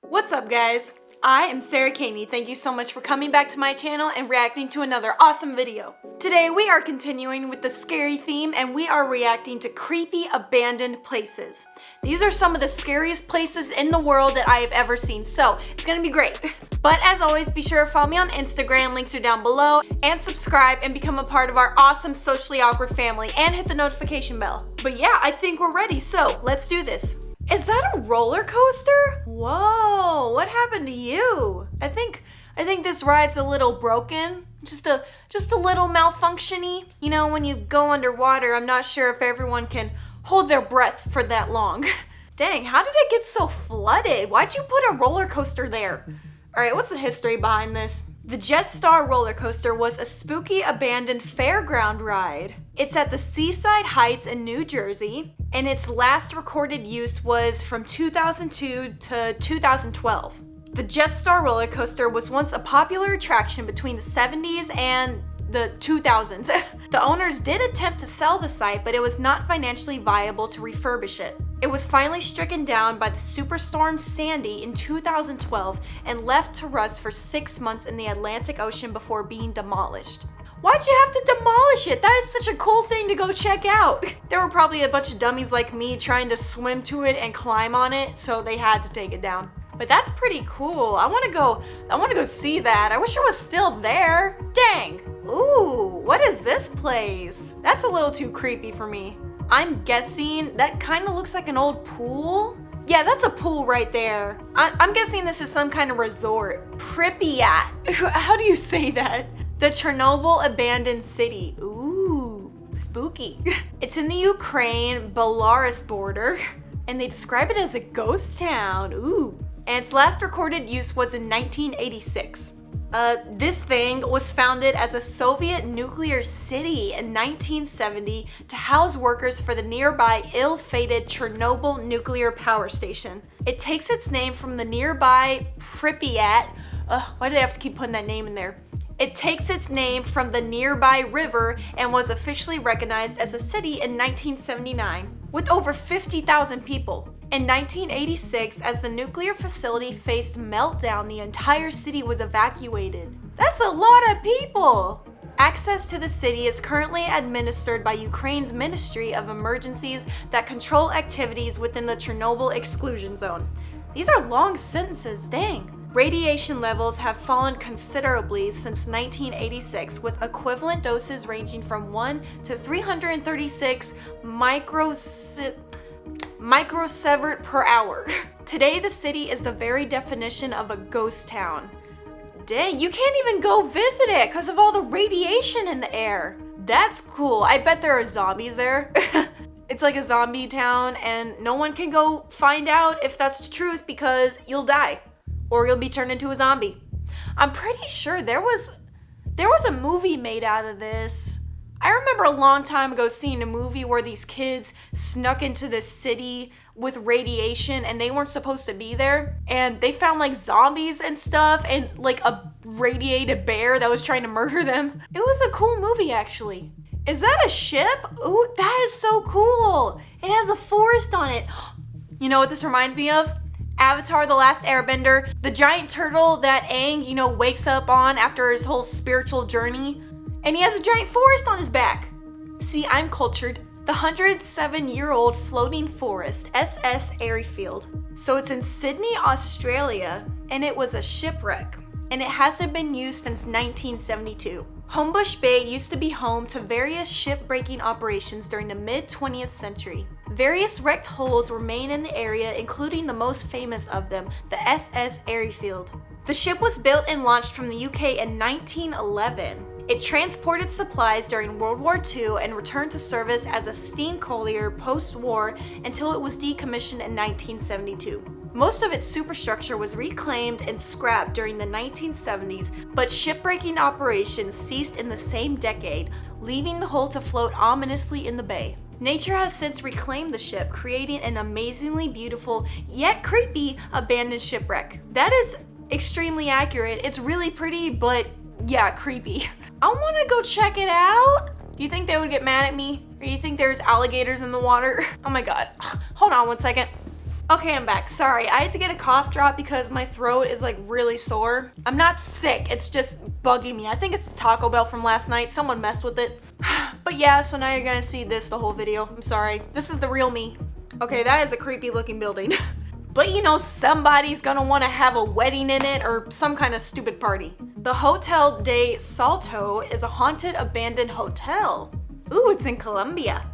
What's up, guys? I am Sarah Caney. Thank you so much for coming back to my channel and reacting to another awesome video. Today we are continuing with the scary theme and we are reacting to creepy abandoned places. These are some of the scariest places in the world that I have ever seen, so it's gonna be great. But as always, be sure to follow me on Instagram, links are down below, and subscribe and become a part of our awesome socially awkward family and hit the notification bell. But yeah, I think we're ready, so let's do this. Is that a roller coaster? Whoa, what happened to you? I think this ride's a little broken. Just a little malfunction-y. You know, when you go underwater, I'm not sure if everyone can hold their breath for that long. Dang, how did it get so flooded? Why'd you put a roller coaster there? All right, what's the history behind this? The Jetstar roller coaster was a spooky abandoned fairground ride. It's at the Seaside Heights in New Jersey, and its last recorded use was from 2002 to 2012. The Jetstar roller coaster was once a popular attraction between the 70s and the 2000s. The owners did attempt to sell the site, but it was not financially viable to refurbish it. It was finally stricken down by the superstorm Sandy in 2012 and left to rust for 6 months in the Atlantic Ocean before being demolished. Why'd you have to demolish it? That is such a cool thing to go check out. There were probably a bunch of dummies like me trying to swim to it and climb on it, so they had to take it down. But that's pretty cool. I wanna go see that. I wish it was still there. Dang. Ooh, what is this place? That's a little too creepy for me. I'm guessing that kind of looks like an old pool. Yeah, that's a pool right there. I'm guessing this is some kind of resort. Pripyat. How do you say that? The Chernobyl abandoned city. Ooh, spooky. It's in the Ukraine-Belarus border, and they describe it as a ghost town. Ooh. And its last recorded use was in 1986. This thing was founded as a Soviet nuclear city in 1970 to house workers for the nearby ill-fated Chernobyl nuclear power station. It takes its name from the nearby Pripyat. Why do they have to keep putting that name in there? It takes its name from the nearby river and was officially recognized as a city in 1979, with over 50,000 people. In 1986, as the nuclear facility faced meltdown, the entire city was evacuated. That's a lot of people! Access to the city is currently administered by Ukraine's Ministry of Emergencies that control activities within the Chernobyl exclusion zone. These are long sentences, dang. Radiation levels have fallen considerably since 1986, with equivalent doses ranging from 1 to 336 microsievert per hour. Today, the city is the very definition of a ghost town. Dang, you can't even go visit it because of all the radiation in the air. That's cool. I bet there are zombies there. It's like a zombie town, and no one can go find out if that's the truth because you'll die. Or you'll be turned into a zombie. I'm pretty sure there was a movie made out of this. I remember a long time ago seeing a movie where these kids snuck into this city with radiation and they weren't supposed to be there. And they found like zombies and stuff and like a radiated bear that was trying to murder them. It was a cool movie actually. Is that a ship? Ooh, that is so cool. It has a forest on it. You know what this reminds me of? Avatar: The Last Airbender, the giant turtle that Aang, wakes up on after his whole spiritual journey, and he has a giant forest on his back. See, I'm cultured. The 107-year-old floating forest, SS Airfield. So it's in Sydney, Australia, and it was a shipwreck, and it hasn't been used since 1972. Homebush Bay used to be home to various ship-breaking operations during the mid-20th century. Various wrecked hulls remain in the area, including the most famous of them, the SS Airfield. The ship was built and launched from the UK in 1911. It transported supplies during World War II and returned to service as a steam collier post-war until it was decommissioned in 1972. Most of its superstructure was reclaimed and scrapped during the 1970s, but shipbreaking operations ceased in the same decade, leaving the hull to float ominously in the bay. Nature has since reclaimed the ship, creating an amazingly beautiful, yet creepy, abandoned shipwreck. That is extremely accurate. It's really pretty, but yeah, creepy. I want to go check it out. Do you think they would get mad at me? Or do you think there's alligators in the water? Oh my god. Hold on one second. Okay, I'm back. Sorry, I had to get a cough drop because my throat is like really sore. I'm not sick, it's just bugging me. I think it's Taco Bell from last night. Someone messed with it. But yeah, so now you're gonna see this the whole video. I'm sorry. This is the real me. Okay, that is a creepy looking building. But you know, somebody's gonna wanna have a wedding in it or some kind of stupid party. The Hotel de Salto is a haunted abandoned hotel. Ooh, it's in Colombia.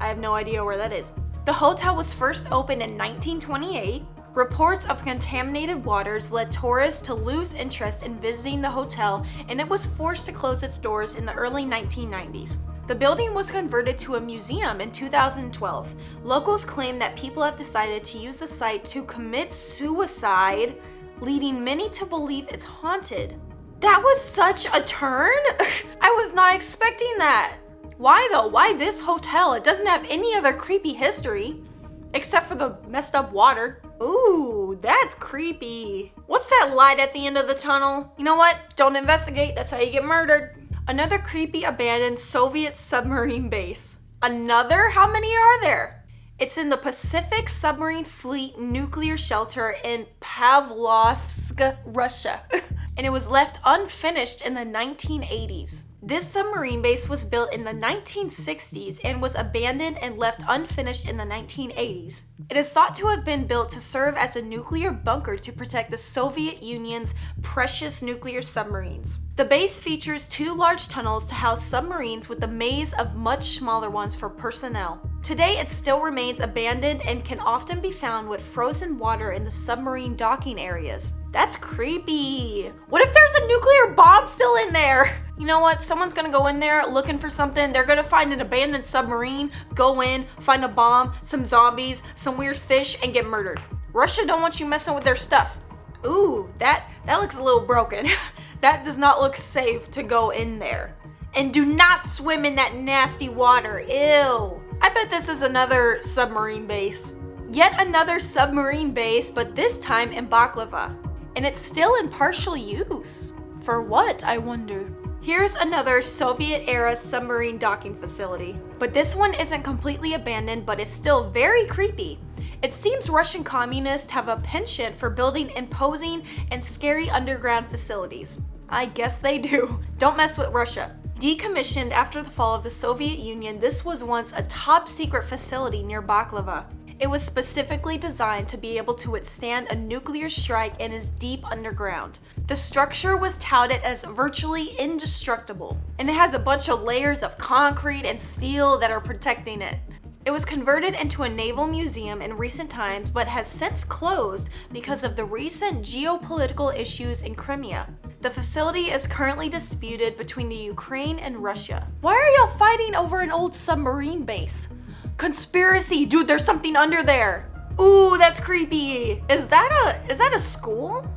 I have no idea where that is. The hotel was first opened in 1928. Reports of contaminated waters led tourists to lose interest in visiting the hotel, and it was forced to close its doors in the early 1990s. The building was converted to a museum in 2012. Locals claim that people have decided to use the site to commit suicide, leading many to believe it's haunted. That was such a turn! I was not expecting that. Why though? Why this hotel? It doesn't have any other creepy history, except for the messed up water. Ooh, that's creepy. What's that light at the end of the tunnel? You know what? Don't investigate, that's how you get murdered. Another creepy abandoned Soviet submarine base. Another? How many are there? It's in the Pacific Submarine Fleet Nuclear Shelter in Pavlovsk, Russia. And it was left unfinished in the 1980s. This submarine base was built in the 1960s and was abandoned and left unfinished in the 1980s. It is thought to have been built to serve as a nuclear bunker to protect the Soviet Union's precious nuclear submarines. The base features 2 large tunnels to house submarines with a maze of much smaller ones for personnel. Today, it still remains abandoned and can often be found with frozen water in the submarine docking areas. That's creepy. What if there's a nuclear bomb still in there? You know what? Someone's gonna go in there looking for something. They're gonna find an abandoned submarine, go in, find a bomb, some zombies, some weird fish, and get murdered. Russia don't want you messing with their stuff. Ooh, that looks a little broken. That does not look safe to go in there. And do not swim in that nasty water. Ew. I bet this is another submarine base. Yet another submarine base, but this time in Baklava. And it's still in partial use. For what, I wonder? Here's another Soviet-era submarine docking facility. But this one isn't completely abandoned, but is still very creepy. It seems Russian communists have a penchant for building imposing and scary underground facilities. I guess they do. Don't mess with Russia. Decommissioned after the fall of the Soviet Union, this was once a top-secret facility near Baklava. It was specifically designed to be able to withstand a nuclear strike and is deep underground. The structure was touted as virtually indestructible, and it has a bunch of layers of concrete and steel that are protecting it. It was converted into a naval museum in recent times, but has since closed because of the recent geopolitical issues in Crimea. The facility is currently disputed between the Ukraine and Russia. Why are y'all fighting over an old submarine base? Conspiracy! Dude, there's something under there! Ooh, that's creepy! Is that a school?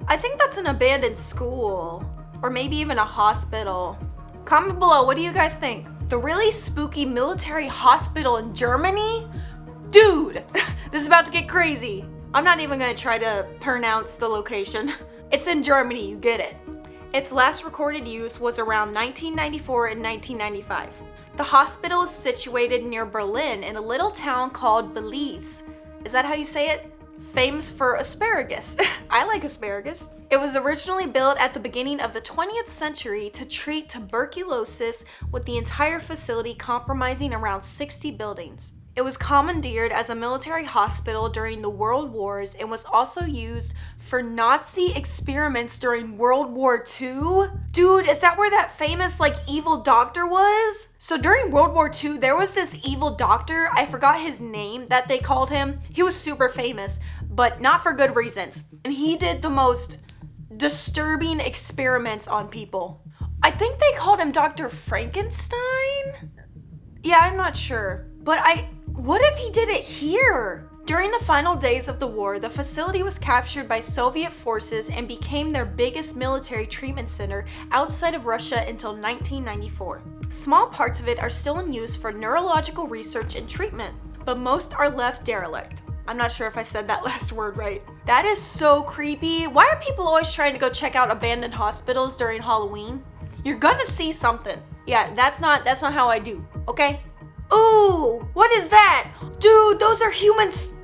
I think that's an abandoned school. Or maybe even a hospital. Comment below, what do you guys think? The really spooky military hospital in Germany? Dude, this is about to get crazy. I'm not even gonna try to pronounce the location. It's in Germany, you get it. Its last recorded use was around 1994 and 1995. The hospital is situated near Berlin in a little town called Belize. Is that how you say it? Famous for asparagus. I like asparagus. It was originally built at the beginning of the 20th century to treat tuberculosis, with the entire facility comprising around 60 buildings. It was commandeered as a military hospital during the World Wars and was also used for Nazi experiments during World War II. Dude, is that where that famous evil doctor was? So during World War II, there was this evil doctor, I forgot his name that they called him. He was super famous, but not for good reasons. And he did the most disturbing experiments on people. I think they called him Dr. Frankenstein? Yeah, I'm not sure. But what if he did it here? During the final days of the war, the facility was captured by Soviet forces and became their biggest military treatment center outside of Russia until 1994. Small parts of it are still in use for neurological research and treatment, but most are left derelict. I'm not sure if I said that last word right. That is so creepy. Why are people always trying to go check out abandoned hospitals during Halloween? You're gonna see something. Yeah, that's not how I do, okay? Ooh, what is that? Dude, those are humans.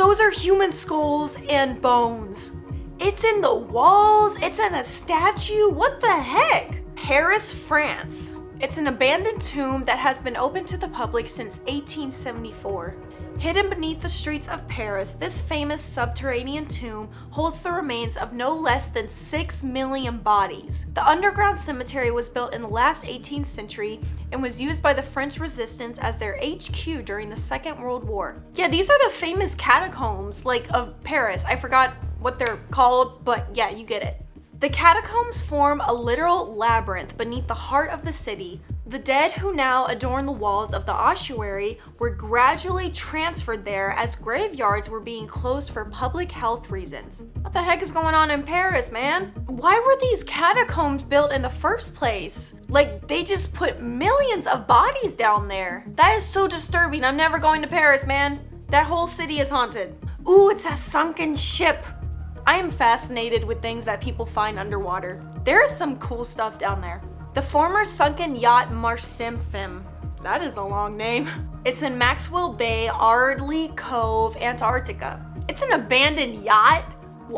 those are human skulls and bones. It's in the walls, it's in a statue, what the heck? Paris, France. It's an abandoned tomb that has been open to the public since 1874. Hidden beneath the streets of Paris, this famous subterranean tomb holds the remains of no less than 6 million bodies. The underground cemetery was built in the last 18th century and was used by the French resistance as their HQ during the Second World War. Yeah, these are the famous catacombs, like, of Paris. I forgot what they're called, but yeah, you get it. The catacombs form a literal labyrinth beneath the heart of the city. The dead who now adorn the walls of the ossuary were gradually transferred there as graveyards were being closed for public health reasons. What the heck is going on in Paris, man? Why were these catacombs built in the first place? Like, they just put millions of bodies down there. That is so disturbing. I'm never going to Paris, man. That whole city is haunted. Ooh, it's a sunken ship. I am fascinated with things that people find underwater. There is some cool stuff down there. The former sunken yacht Marsim Fim. That is a long name. It's in Maxwell Bay, Ardley Cove, Antarctica. It's an abandoned yacht?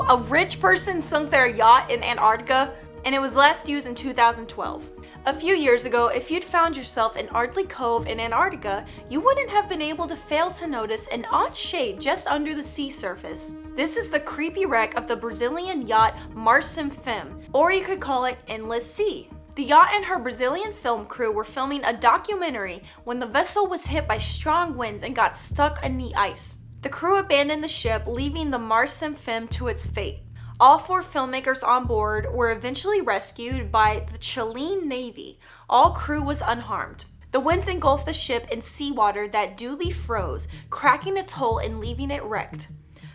A rich person sunk their yacht in Antarctica, and it was last used in 2012. A few years ago, if you'd found yourself in Ardley Cove in Antarctica, you wouldn't have been able to fail to notice an odd shade just under the sea surface. This is the creepy wreck of the Brazilian yacht Marsim Fim, or you could call it Endless Sea. The yacht and her Brazilian film crew were filming a documentary when the vessel was hit by strong winds and got stuck in the ice. The crew abandoned the ship, leaving the Marsim Fim to its fate. All 4 filmmakers on board were eventually rescued by the Chilean Navy. All crew was unharmed. The winds engulfed the ship in seawater that duly froze, cracking its hull and leaving it wrecked.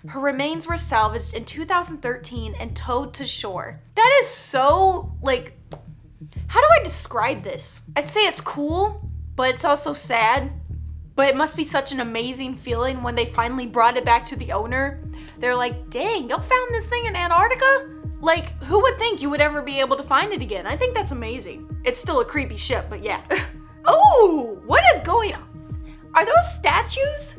Her remains were salvaged in 2013 and towed to shore. That is so, like, how do I describe this? I'd say it's cool, but it's also sad. But it must be such an amazing feeling when they finally brought it back to the owner. They're like, dang, y'all found this thing in Antarctica? Like, who would think you would ever be able to find it again? I think that's amazing. It's still a creepy ship, but yeah. Oh, what is going on? Are those statues?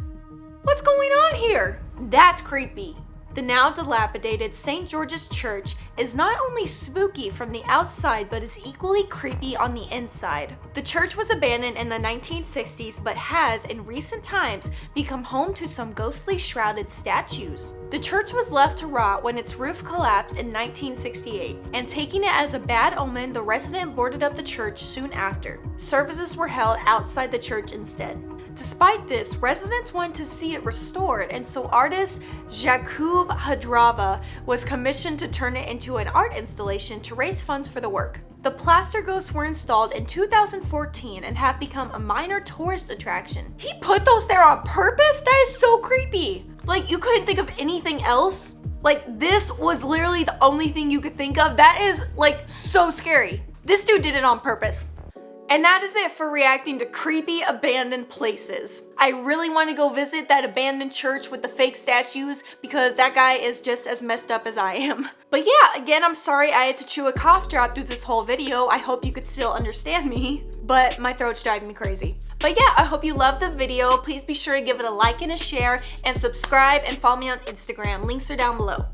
What's going on here? That's creepy. The now dilapidated St. George's Church is not only spooky from the outside, but is equally creepy on the inside. The church was abandoned in the 1960s, but has, in recent times, become home to some ghostly shrouded statues. The church was left to rot when its roof collapsed in 1968, and taking it as a bad omen, the resident boarded up the church soon after. Services were held outside the church instead. Despite this, residents wanted to see it restored, and so artist Jakub Hadrava was commissioned to turn it into an art installation to raise funds for the work. The plaster ghosts were installed in 2014 and have become a minor tourist attraction. He put those there on purpose? That is so creepy. Like, you couldn't think of anything else? Like, this was literally the only thing you could think of? That is, like, so scary. This dude did it on purpose. And that is it for reacting to creepy abandoned places. I really want to go visit that abandoned church with the fake statues because that guy is just as messed up as I am. But yeah, again, I'm sorry I had to chew a cough drop through this whole video. I hope you could still understand me, but my throat's driving me crazy. But yeah, I hope you loved the video. Please be sure to give it a like and a share, and subscribe and follow me on Instagram. Links are down below.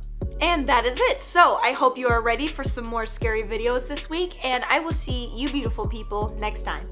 And that is it. So I hope you are ready for some more scary videos this week, and I will see you beautiful people next time.